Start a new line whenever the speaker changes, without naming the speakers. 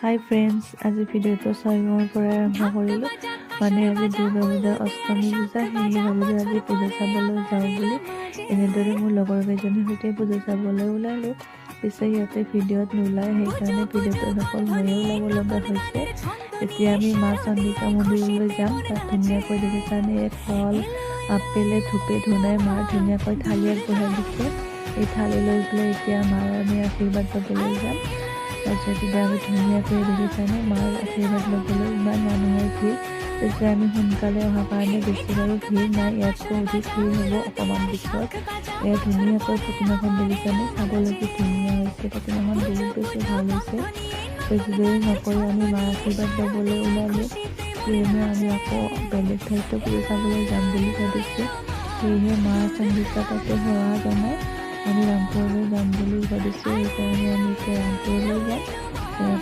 হাই friends, আজি ভিডিঅ'টো 6 পৰা আৰম্ভ কৰিলোঁ। মানে আজি দুৰ্গা পূজা, অষ্টমী পূজা, সেয়েহে ভাবিলোঁ আজি পূজা চাবলৈ যাওঁ বুলি। এনেদৰে মোৰ লগৰ কেইজনীৰ সৈতে পূজা চাবলৈ ওলালোঁ। পিছে সিহঁতে ভিডিঅ'ত নোলায়, সেইকাৰণে ভিডিঅ'টোত অকল ময়ে ওলাব লগা হৈছে। এতিয়া আমি মা চন্দিকা মন্দিৰলৈ যাম। তাত ধুনীয়াকৈ দেখিছানে ফল, আপেলে, ধূপে ধুনাই মাৰ ধুনীয়াকৈ থালি আগবঢ়াই দিছে। এই থালি লৈ পেলাই এতিয়া মাৰ আমি আশীৰ্বাদ ল'বলৈ যাম। তাৰপিছত আমি ধুনীয়াকৈ দেখিছানে মাৰ আশীৰ্বাদ ল'বলৈ ইমান মানুহৰ ভিৰ। পিছে আমি সোনকালে অহাৰ কাৰণে বেছি বাৰু ভিৰ নাই, ইয়াতকৈ অধিক ভিৰ হ'ব অকণমান পিছত। এয়া ধুনীয়াকৈ প্ৰতিমাখন দেখিছানে, চাবলৈকে ধুনীয়া হৈছে। প্ৰতিমাখন বহুত বেছি ভাল হৈছে। বেছি দেৰি নকৰি আমি মাৰ আশীৰ্বাদ ল'বলৈ ওলালোঁ। কিয়নো আমি আকৌ বেলেগ ঠাইতো পূজা চাবলৈ যাম বুলি ভাবিছোঁ। সেয়েহে মা চন্দিকা তাতে সেৱা জনাই আমি ৰামপুৰলৈ যাম বুলি ভাবিছোঁ। সেইকাৰণে আমি এতিয়া ৰামপুৰলৈ যাম।